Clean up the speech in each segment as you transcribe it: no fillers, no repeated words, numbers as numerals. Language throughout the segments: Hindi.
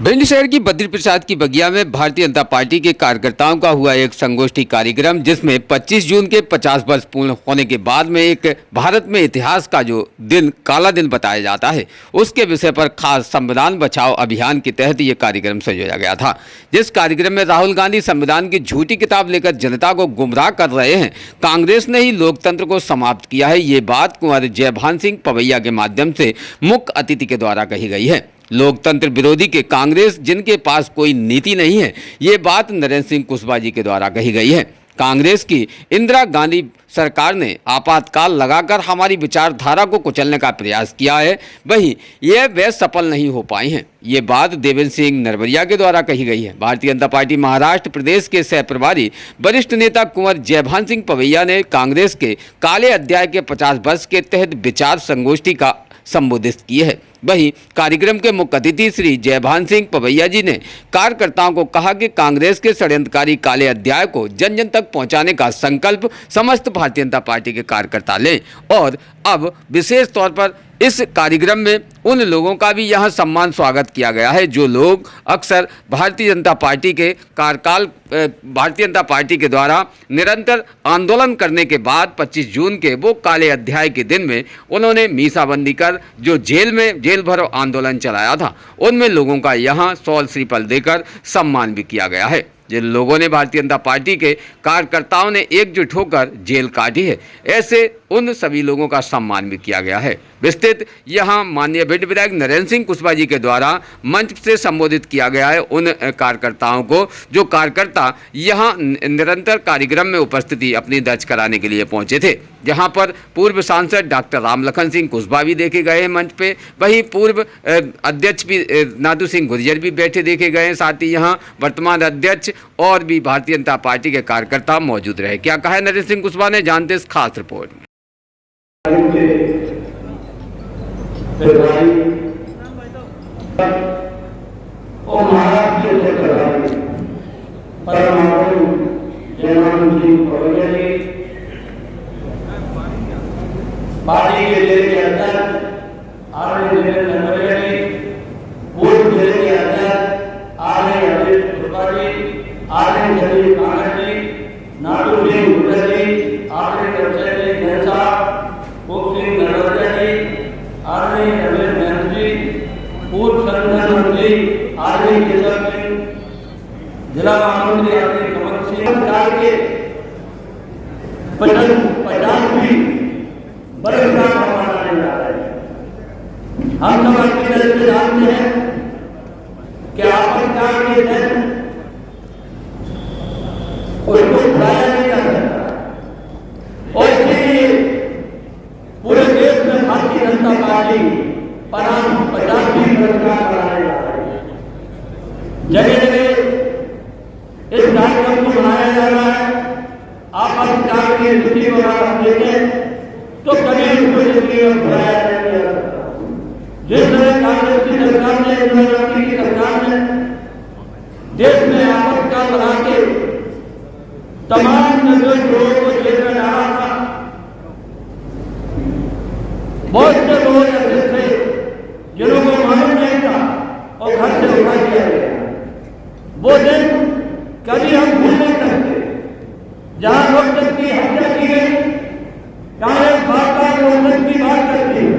भिंड शहर की बद्री प्रसाद की बगिया में भारतीय जनता पार्टी के कार्यकर्ताओं का हुआ एक संगोष्ठी कार्यक्रम, जिसमें 25 जून के 50 वर्ष पूर्ण होने के बाद में एक भारत में इतिहास का जो दिन काला दिन बताया जाता है, उसके विषय पर खास संविधान बचाओ अभियान के तहत ये कार्यक्रम संयोजा गया था। जिस कार्यक्रम में राहुल गांधी संविधान की झूठी किताब लेकर जनता को गुमराह कर रहे हैं, कांग्रेस ने ही लोकतंत्र को समाप्त किया है, ये बात कुंवर जयभान सिंह पवैया के माध्यम से मुख्य अतिथि के द्वारा कही गई है। लोकतंत्र विरोधी के कांग्रेस जिनके पास कोई नीति नहीं है, ये बात नरेंद्र सिंह कुशवाहा जी के द्वारा कही गई है। कांग्रेस की इंदिरा गांधी सरकार ने आपातकाल लगाकर हमारी विचारधारा को कुचलने का प्रयास किया है, वहीं वे सफल नहीं हो पाई हैं। ये बात देवेंद्र सिंह नरवरिया के द्वारा कही गई है। भारतीय जनता पार्टी महाराष्ट्र प्रदेश के सह प्रभारी वरिष्ठ नेता कुंवर जयभान सिंह पवैया ने कांग्रेस के काले अध्याय के 50 वर्ष के तहत विचार संगोष्ठी का संबोधित किए है। वहीं कार्यक्रम के मुख्य अतिथि श्री जयभान सिंह पवैया जी ने कार्यकर्ताओं को कहा कि कांग्रेस के षड्यंत्रकारी काले अध्याय को जन जन तक पहुंचाने का संकल्प समस्त भारतीय जनता पार्टी के कार्यकर्ता लें और अब विशेष तौर पर इस कार्यक्रम में उन लोगों का भी यहाँ सम्मान स्वागत किया गया है जो लोग अक्सर भारतीय जनता पार्टी के कार्यकाल भारतीय जनता पार्टी के द्वारा निरंतर आंदोलन करने के बाद 25 जून के वो काले अध्याय के दिन में उन्होंने मीसाबंदी कर जो जेल भरो आंदोलन चलाया था, उनमें लोगों का यहाँ शॉल श्रीफल देकर सम्मान भी किया गया है। जिन लोगों ने भारतीय जनता पार्टी के कार्यकर्ताओं ने एकजुट होकर जेल काटी है, ऐसे उन सभी लोगों का सम्मान भी किया गया है। विस्तृत यहाँ माननीय भिंड विधायक नरेंद्र सिंह कुशवाहा जी के द्वारा मंच से संबोधित किया गया है उन कार्यकर्ताओं को, जो कार्यकर्ता यहाँ निरंतर कार्यक्रम में उपस्थिति अपनी दर्ज कराने के लिए पहुंचे थे, जहां पर पूर्व सांसद डॉक्टर रामलखन सिंह कुशवाहा भी देखे गए हैं मंच पे, वहीं पूर्व अध्यक्ष भी नादू सिंह गुर्जर भी बैठे देखे गए हैं, साथ ही यहाँ वर्तमान अध्यक्ष और भी भारतीय जनता पार्टी के कार्यकर्ता मौजूद रहे। क्या कहा है नरेंद्र सिंह कुशवाहा ने, जानते इस खास रिपोर्ट में। पार्टी के जिले के अंदर आरए नरवरिया जी, पूर्व जिले के अंदर आरए अभिष कुशवाहा जी, आरए शरीफ कांगड़ जी, नाडू सिंह गुर्जर जी, आरए कवशल जी घनसा, कुक सिंह नरवरिया जी, आरए अभिष महंत जी, पूर्व संगठन मंत्री आरए केशव सिंह, जिला महामंत्री आरए कमल सिंह, सरकार के 50वीं बरसगांठ मनाने जा रहे हैं। हम सब अच्छी तरह से जानते हैं कि आपातकाल के दिन उसको भुलाया नहीं जा सकता और इसीलिए पूरे देश में भारतीय जनता पार्टी 50वीं बरसगांठ मनाने जा रही है। जगह जगह इस कार्यक्रम को मनाया जा रहा है। आपातकाल की स्थिति को आप देखें तो कभी उसको जिंदगी में भुलाया नहीं जा सकता। जिस तरह कांग्रेस की सरकार ने, इंदिरा गांधी की सरकार ने देश में आपातकाल बना के तमाम निर्दोष लोगों को जेल में डाला था, बहुत से लोग ऐसे थे जिन्हों को मालूम नहीं था और घर से उठा दिया गया। वो दिन कभी हम भूल नहीं सकते जहां लोकतंत्र की हत्या की गई। कांग्रेस बार-बार लोकतंत्र की बात करती है,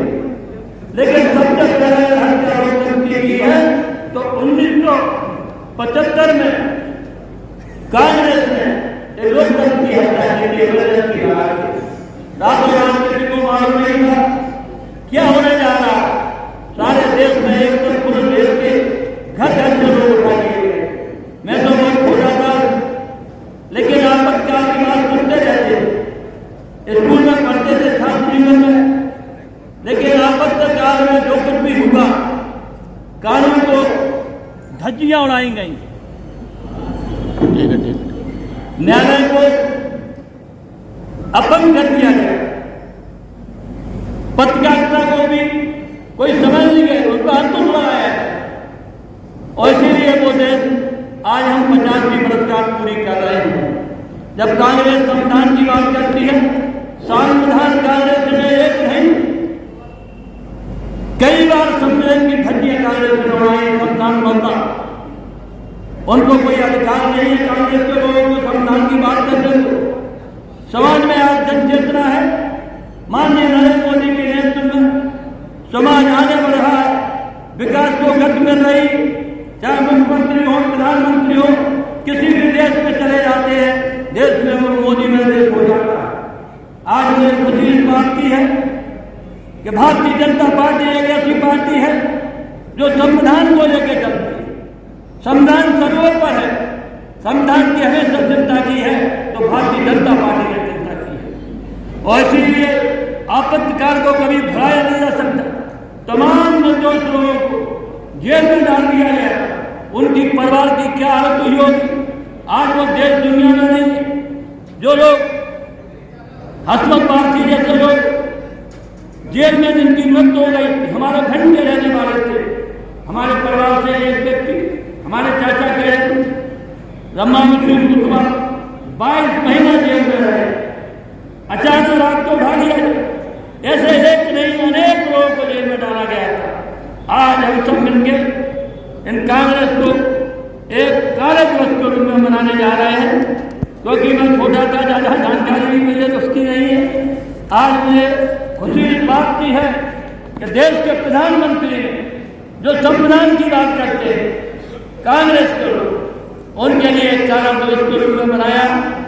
लेकिन सबसे पहले हत्या लोकतंत्र की है तो 1975 में कांग्रेस ने एक लोकतंत्र की हत्या की थी। राहुल गांधी को मालूम नहीं था क्या होने जा रहा। सारे देश में एक तरफ पूरे देश के घर घर से लोग उठा दिए गए। मैं तो बहुत खोजा था, लेकिन आपातकाल की बात सुनते रहते, स्कूल में पढ़ते थे छात्र जीवन में, लेकिन आपातकाल में जो कुछ भी हुआ, कानून को धज्जियां उड़ाई गई, न्यायालय को अपंग कर दिया गया, पत्रकारिता को भी कोई समझ नहीं गए, उस पर अंत उड़ाया है। और इसीलिए वो दिन आज हम 50वीं बरसगांठ पूरी कर रहे हैं। जब कांग्रेस संविधान की बात करती है, संविधान कांग्रेस में एक नहीं कई बार सम्मेलन की धज्जियां कांग्रेस ने उड़ाई, संविधान बनता, उनको कोई अधिकार नहीं है कांग्रेस के लोगों को संविधान की बात करने को। समाज में आज जन चेतना है, माननीय नरेंद्र मोदी के नेतृत्व में समाज आगे बढ़ रहा है, विकास को गति मिल रही, चाहे मुख्यमंत्री हो, प्रधानमंत्री हो, किसी भी देश में चले जाते हैं, देश में मोदी में देश हो जाता है। आज मुझे खुशी इस बात की है कि भारतीय जनता पार्टी एक ऐसी पार्टी है जो संविधान को लेकर चलती है। संविधान सर्वोपरि है, संविधान की हमेशा चिंता की है तो भारतीय जनता पार्टी ने चिंता की है, और इसीलिए आपत्तिकार को कभी भुलाया नहीं जा सकता। तमाम निर्दोष लोगों को जेल में डाल दिया गया, उनकी परिवार की क्या हालत हुई होगी। आज वो देश दुनिया में नहीं है। जो लोग हसमत पारसी जैसे लोग जेल में जिनकी मृत्यु हो गई, हमारे घंटे रहने वाले थे, हमारे परिवार से एक व्यक्ति, हमारे चाचा के रम्मा मुस्लिम कुशवा 22 महीना जेल में रहे, अचानक रात को उठा दिया। ऐसे एक नहीं अनेक लोगों को जेल में डाला गया था। आज हम सब मिलकर इन कांग्रेस को एक काले दिवस के रूप में मनाने जा रहे हैं, क्योंकि मैं छोटा था, ज़्यादा जानकारी भी मुझे उसकी नहीं है। आज मुझे खुशी इस बात की है कि देश के प्रधानमंत्री जो संविधान की बात करते हैं, कांग्रेस के लोग उनके लिए एक काला दिवस के रूप में मनाया।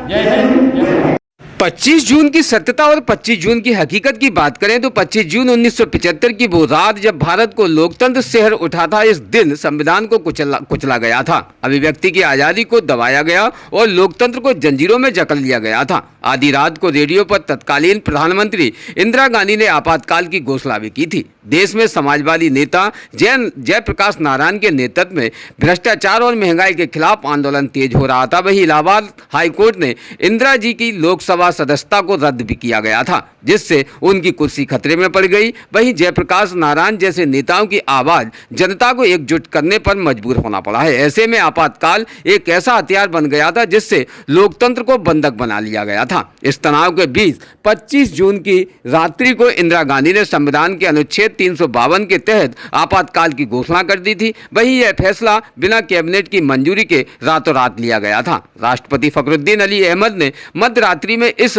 जय हिंद, जय भारत। 25 जून की सत्यता और 25 जून की हकीकत की बात करें तो 25 जून 1975 की वो रात जब भारत को लोकतंत्र शहर उठा था, इस दिन संविधान को कुचला गया था, अभिव्यक्ति की आज़ादी को दबाया गया और लोकतंत्र को जंजीरों में जकड़ लिया गया था। आधी रात को रेडियो पर तत्कालीन प्रधानमंत्री इंदिरा गांधी ने आपातकाल की घोषणा भी की थी। देश में समाजवादी नेता जयप्रकाश नारायण के नेतृत्व में भ्रष्टाचार और महंगाई के खिलाफ आंदोलन तेज हो रहा था। वहीं इलाहाबाद हाईकोर्ट ने इंदिरा जी की लोकसभा सदस्यता को रद्द भी किया गया था, जिससे उनकी कुर्सी खतरे में पड़ गई। वहीं जयप्रकाश नारायण जैसे नेताओं की आवाज जनता को एकजुट करने पर मजबूर होना पड़ा है। ऐसे में आपातकाल एक ऐसा हथियार बन गया था जिससे लोकतंत्र को बंधक बना लिया गया था। इस तनाव के बीच 25 जून की रात्रि को इंदिरा गांधी ने संविधान के अनुच्छेद 352 के तहत आपातकाल की घोषणा कर दी थी। वहीं यह फैसला बिना कैबिनेट की मंजूरी के रातों रात लिया गया था। राष्ट्रपति फखरुद्दीन अली अहमद ने मध्य रात्रि में इस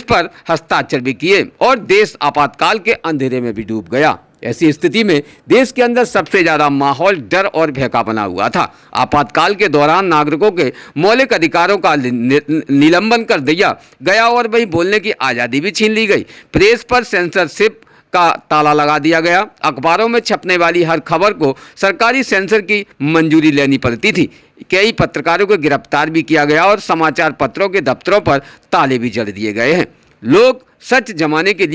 पर हस्ताक्षर भी किए और देश आपातकाल के अंधेरे में भी डूब गया। ऐसी स्थिति में देश के अंदर सबसे ज्यादा माहौल डर और भय का बना हुआ था। आपातकाल के दौरान नागरिकों के मौलिक अधिकारों का निलंबन कर दिया गया और वही बोलने की आज़ादी भी छीन ली गई। प्रेस पर सेंसरशिप का ताला लगा दिया गया। अखबारों में छपने वाली हर खबर को सरकारी सेंसर की मंजूरी लेनी पड़ती थी। कई पत्रकारों को गिरफ्तार भी किया गया और समाचार पत्रों के दफ्तरों पर ताले भी जड़ दिए गए हैं। लोग सच जानने के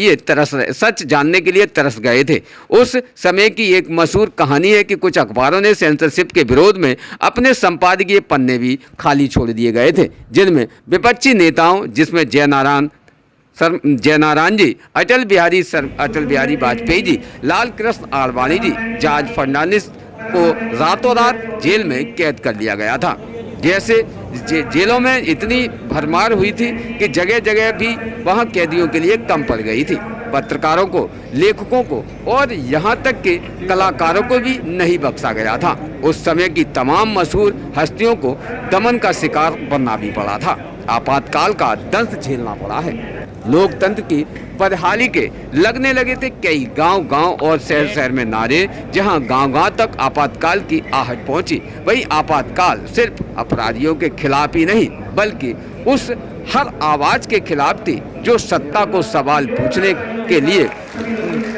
लिए तरस गए थे। उस समय की एक मशहूर कहानी है कि कुछ अखबारों ने सेंसरशिप के विरोध में अपने संपादकीय पन्ने भी खाली छोड़ दिए गए थे, जिनमें विपक्षी नेताओं जिसमें जयनारायण जी, अटल बिहारी वाजपेयी जी, लाल कृष्ण आडवाणी जी, जॉर्ज फर्नांडिस को रातों रात जेल में कैद कर लिया गया था। जैसे जेलों में इतनी भरमार हुई थी कि जगह जगह भी वहां कैदियों के लिए कम पड़ गई थी। पत्रकारों को, लेखकों को और यहाँ तक के कलाकारों को भी नहीं बख्शा गया था। उस समय की तमाम मशहूर हस्तियों को दमन का शिकार बनना भी पड़ा था। आपातकाल का दंश झेलना पड़ा है। लोकतंत्र की बदहाली के लगने लगे थे कई गांव और शहर में नारे, जहां गांव तक आपातकाल की आहट पहुंची। वही आपातकाल सिर्फ अपराधियों के खिलाफ ही नहीं बल्कि उस हर आवाज के खिलाफ थी जो सत्ता को सवाल पूछने के लिए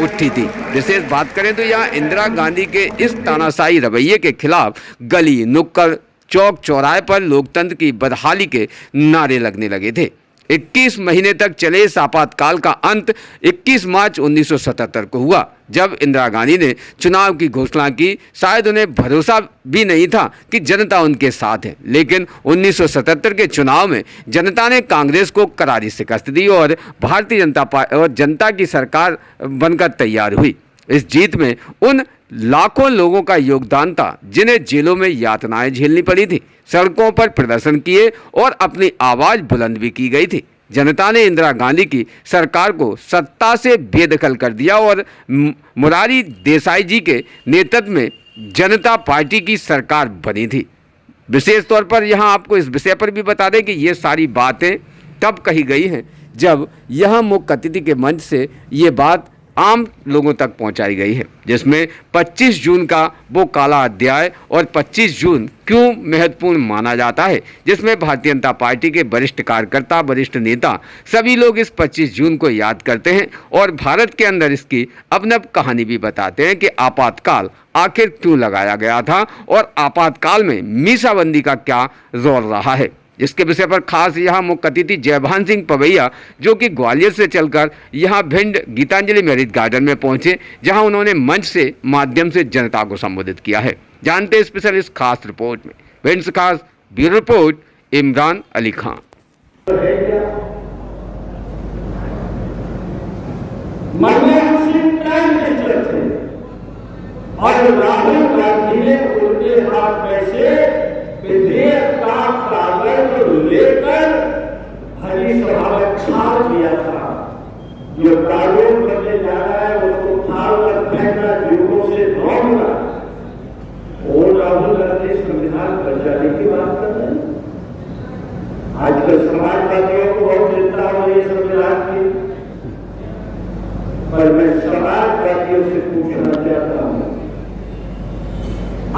उठी थी। विशेष बात करें तो यहाँ इंदिरा गांधी के इस तानाशाही रवैये के खिलाफ गली, नुक्कड़, चौक चौराहे पर लोकतंत्र की बदहाली के नारे लगने लगे थे। 21 महीने तक चले इस आपातकाल का अंत 21 मार्च 1977 को हुआ, जब इंदिरा गांधी ने चुनाव की घोषणा की। शायद उन्हें भरोसा भी नहीं था कि जनता उनके साथ है, लेकिन 1977 के चुनाव में जनता ने कांग्रेस को करारी शिकस्त दी और भारतीय जनता पार्टी और जनता की सरकार बनकर तैयार हुई। इस जीत में उन लाखों लोगों का योगदान था जिन्हें जेलों में यातनाएं झेलनी पड़ी थी, सड़कों पर प्रदर्शन किए और अपनी आवाज बुलंद भी की गई थी। जनता ने इंदिरा गांधी की सरकार को सत्ता से बेदखल कर दिया और मोरारजी देसाई जी के नेतृत्व में जनता पार्टी की सरकार बनी थी। विशेष तौर पर यहाँ आपको इस विषय पर भी बता दें कि ये सारी बातें तब कही गई हैं जब यह मुख्य अतिथि के मंच से ये बात आम लोगों तक पहुंचाई गई है, जिसमें 25 जून का वो काला अध्याय और 25 जून क्यों महत्वपूर्ण माना जाता है, जिसमें भारतीय जनता पार्टी के वरिष्ठ कार्यकर्ता, वरिष्ठ नेता सभी लोग इस 25 जून को याद करते हैं और भारत के अंदर इसकी अभिनव कहानी भी बताते हैं कि आपातकाल आखिर क्यों लगाया गया था और आपातकाल में मीसाबंदी का क्या रोल रहा है। इसके विषय पर खास यहाँ मुख्य अतिथि जयभान सिंह पवैया जो कि ग्वालियर से चलकर यहाँ भिंड गीतांजलि मैरिज गार्डन में पहुंचे, जहां उन्होंने मंच से माध्यम से जनता को संबोधित किया है। जानते हैं स्पेशल इस खास रिपोर्ट में। भिंड से खास bureau report Imran Ali Khan. Manmohan Singh prime minister थे और राहुल गांधी ने उनके हाथ में से विधेयक का कागज लेकर हरी सभा में छाप दिया था। जो कानून बनने जा रहा है उसको उठाव कर फेंकना, युगों से रोकना, वो राहुल गांधी संविधान बचाने की बात कर रहे हैं। आजकल समाजवादियों को बहुत चिंता हो रही है संविधान की, पर मैं समाजवादियों से पूछना चाहता हूं,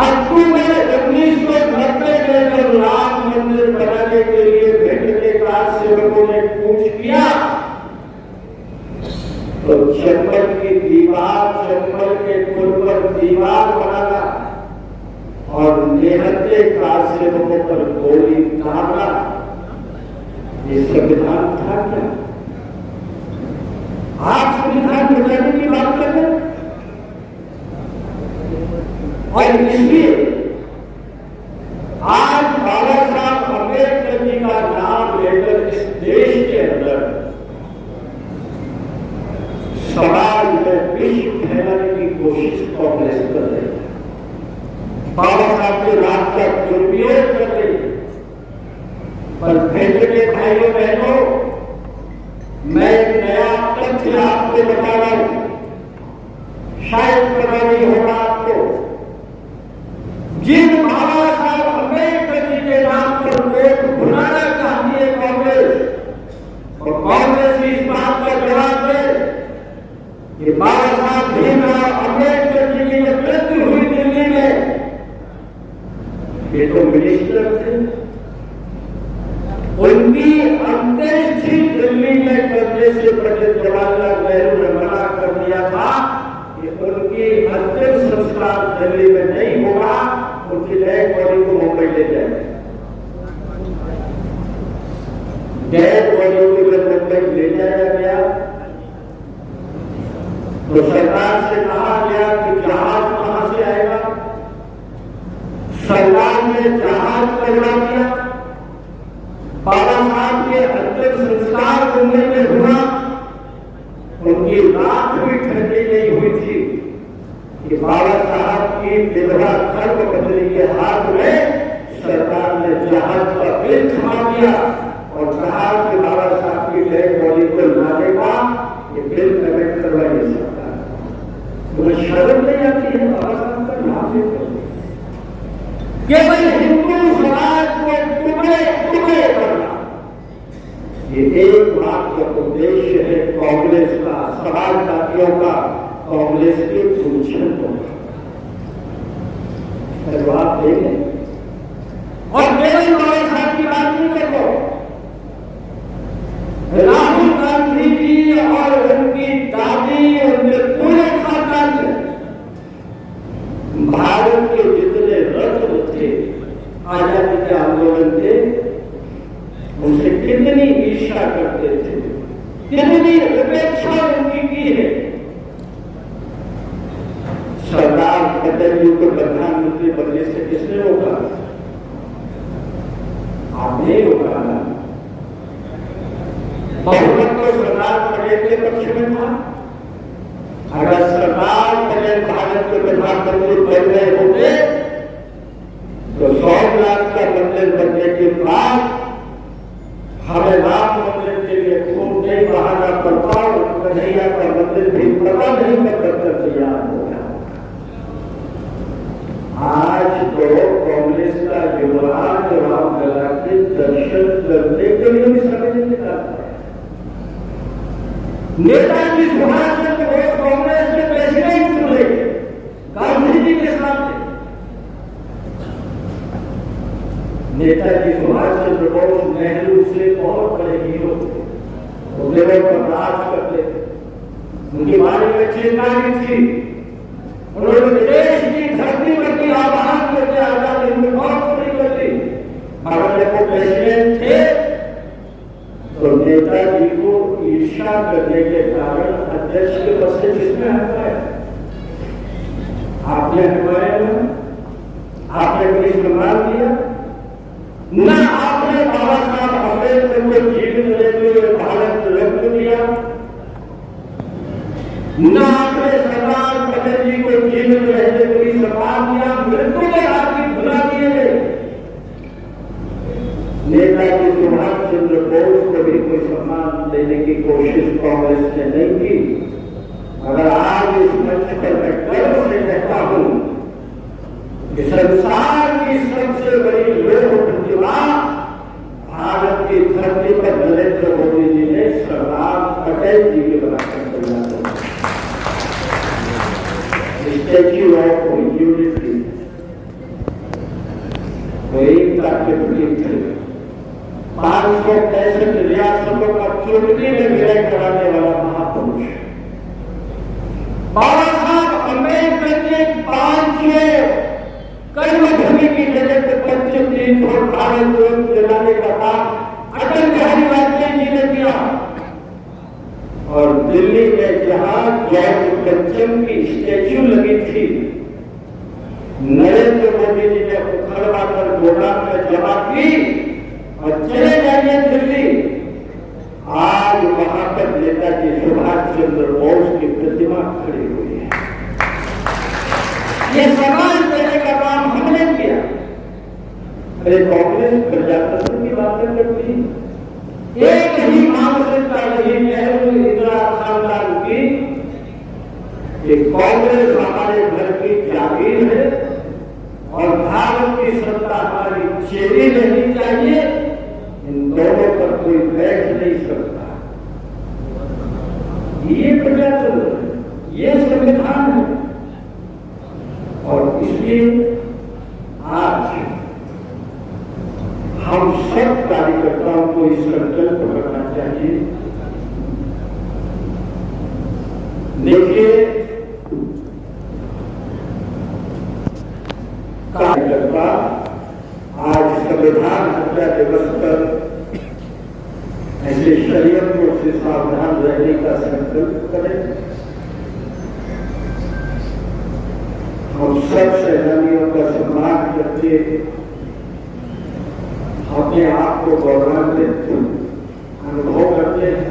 अक्टूबर 1990 में जब राम मंदिर बनाने के लिए भिंड के कार सेवकों ने कूच किया तो चप्पल की दीवार, चप्पल के पुल पर दीवार बनाना और निहत्थे कार सेवकों पर गोली मारना, ये संविधान था क्या? आप संविधान बचाने की बात कर रहे हैं और इसलिए आज बाबा साहब अम्बेडकर जी का नाम लेकर इस देश के अंदर समाज में विष फैलाने की कोशिश कांग्रेस कर रही है, बाबा साहब के राज का दुरुपयोग कर रही है। पर भिंड के भाइयों बहनों, मैं एक नया तथ्य आपको बता रहा हूं, शायद पता नहीं होगा आपको। जिन बाबा साहब अम्बेडकर जी के नाम पर लोग भुलाना चाहती है कांग्रेस, और कांग्रेस इस बात का जवाब दे कि बाबा साहब भीमराव अम्बेडकर जी की जब मृत्यु हुई दिल्ली में, ये तो मिनिस्टर थे, उनकी अंत्येष्टि दिल्ली में करने से पंडित जवाहरलाल नेहरू ने मना कर दिया था कि उनकी अंतिम संस्कार दिल्ली में नहीं होगा, उनकी डेड बॉडी को मुंबई ले जाए। डेड बॉडी को जब मुंबई ले जाया गया तो सरकार से कहा गया कि जहाज कहां से आएगा। सरकार ने जहाज करवा दिया। बाबा साहब के अंतिम संस्कार मुंबई में हुआ। उनकी रात भी ठंडी नहीं हुई थी कि बाबा साहब की विधवा धर्मपत्नी के हाथ में सरकार ने जहाज का बिल थमा दिया और कहा कि बाबा साहब की डेड बॉडी को लाने का ये बिल पेमेंट करवा नहीं सकता। तुम्हें शर्म नहीं आती है बाबा साहब का नाम लेते? केवल हिंदू समाज को टुकड़े टुकड़े करना, ये एकमात्र उद्देश्य है कांग्रेस का, समाजवादियों का, कांग्रेस के दूषणों का। जवाब देंगे और केवल बाबा साहब की बात नहीं करो, राहुल गांधी जी और उनकी दादी, उनके पूरे खानदान में भारत के जितने रत्न थे, आजादी के आंदोलन थे, उनसे कितनी ईर्ष्या करते थे, कितनी उपेक्षा उनकी की है। सरदार पटेल जी को प्रधानमंत्री बनने से किसने रोका? आपने रोका ना। बहुमत तो सरदार पटेल के पक्ष में था। अगर सरदार पटेल भारत के प्रधानमंत्री बन गए होते तो 100 लाख का मंदिर बनने के बाद हमें राम मंदिर के लिए नहीं बहाना कर पाओ, कन्हैया का मंदिर भी पता नहीं कब तक तैयार होगा। आज तो कांग्रेस का युवराज रामलला के दर्शन करने के लिए भी समय नहीं निकालता है। नेताजी सुभाष चंद्र बोस कांग्रेस के प्रेसिडेंट चुने गांधी जी के सामने। नेताजी सुभाष चंद्र बोस नेहरू से बहुत बड़े हीरो थे, वो लेवल पर राज करते थे। उनकी वाणी में चेतना थी। उन्होंने देश की धरती पर की आवाज करके आजादी में बहुत बड़ी कर दी। मगर जब वो प्रेसिडेंट थे तो नेताजी को ईर्ष्या करने के कारण अध्यक्ष के पद से किसने हटवाया? आपने हटवाया ना? आपने कोई सम्मान दिया ना? आपने बाबा साहब अम्बेडकर को जीवित रहते हुए भारत रत्न दिया ना? आपने सरदार पटेल जी को जीवित रहते हुए सम्मान दिया? मृत्यु के आपकी भुला दिए गए। नेताजी सुभाष चंद्र बोस को भी कोई सम्मान देने की कोशिश कांग्रेस ने नहीं की। मगर आज इस मंच पर मैं गर्व से कहता हूं कि संसार की सबसे बड़ी लोक प्रतिभा भारत की धरती पर नरेंद्र मोदी जी ने सरदार पटेल जी के बनाकर तैयार किया। स्टैच्यू ऑफ यूनिटी एकता के प्रतीक थे। 565 रियासतों का चुटकी में विलय कराने वाला महापुरुष बाबा साहब अम्बेडकर के 5 कर्मभूमि की जगह पर पंचम तीर्थ और भारत रत्न दिलाने का काम अटल बिहारी वाजपेयी जी ने किया। और दिल्ली में जहां जॉर्ज पंचम की स्टैच्यू लगी थी, नरेंद्र मोदी जी ने उखड़वा कर गोदाम में जमा की और चले जाइए दिल्ली। आज वहां पर नेताजी सुभाष चंद्र बोस की प्रतिमा खड़ी हुई है। ये सम्मान देने का काम हमने किया। अरे कांग्रेस प्रजातंत्र की बातें करती, एक ही मानसिकता रही नेहरू इंदिरा खानदान की कि कांग्रेस हमारे घर की जागीर है और भारत की सत्ता हमारी चेरी रहनी चाहिए। इन दोनों पर कोई बैठ नहीं सकता। ये प्रजातंत्र है, ये संविधान है। और इसलिए आज हम सब कार्यकर्ताओं को इस संकल्प करना चाहिए। देखिए, कार्यकर्ता आज संविधान हत्या दिवस पर ऐसे षड्यंत्रों से सावधान रहने का संकल्प करें। हम सब सेनानियों का सम्मान करके अपने आप को गौरवान्वित अनुभव करते हैं।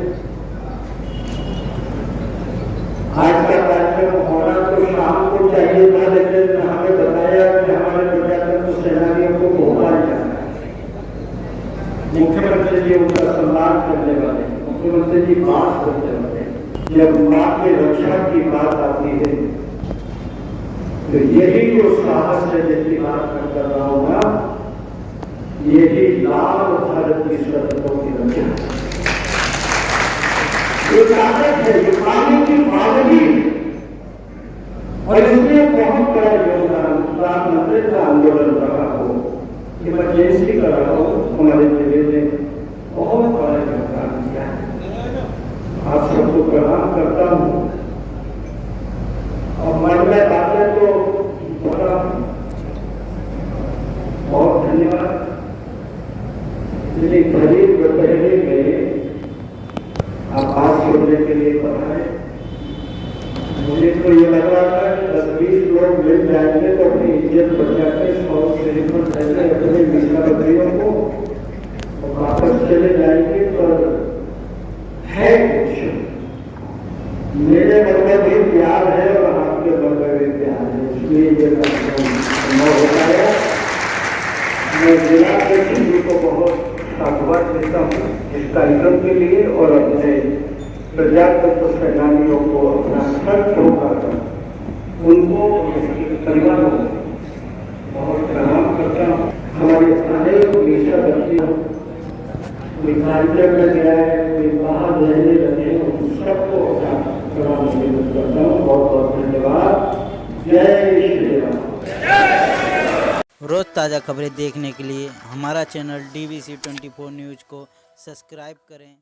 आज का कार्यक्रम होना तो शाम को चाहिए था, लेकिन हमें बताया कि हमारे प्रजातंत्र सेनानियों को भोपाल जाना है। मुख्यमंत्री जी उनका सम्मान करने वाले, मुख्यमंत्री जी बात करने वाले। जब मां की रक्षा की बात आती है तो यही जो साहस है जिसकी बात मैं कर रहा हूं ना, यही लाल भारत की सरहदों की रक्षा, ये ताकत है, ये पानी की बावली। और इसमें बहुत बड़ा योगदान प्रधानमंत्री का आंदोलन रहा हो, इमरजेंसी का रहा हो, हमारे जिले में बहुत बड़ा योगदान दिया है। आप सबको प्रणाम करता हूं और मन में बातें तो बहुत धन्यवाद। करीब दोपहर में आप बात सुनने के लिए बताएं। मुझे तो ये लग रहा था कि 10-20 लोग मिल जाएंगे तो अपनी इज्जत बचा के 100 श्रीमंत रहते अपने मिश्रा बकरियों को और वापस चले जाएंगे। पर है कुछ मेरे मन में भी प्यार है और आपके मन में भी प्यार है, इसलिए ये संभव हो पाया। मैं जिला अध्यक्ष जी को बहुत साधुवाद देता हूँ इस कार्यक्रम के लिए और अपने प्रजातंत्र सेनानियों को अपना सख्त होकर उनको उनके परिवारों को बहुत प्रणाम करता हूँ। हमारे अनेक मिशन बच्चे कोई कार्यक्रम में गया है, कोई बाहर रहने लगे हैं, उन सबको अपना प्रणाम करता हूँ। बहुत बहुत धन्यवाद। जय श्री राम। रोज़ ताज़ा खबरें देखने के लिए हमारा चैनल DVC 24 न्यूज़ को सब्सक्राइब करें।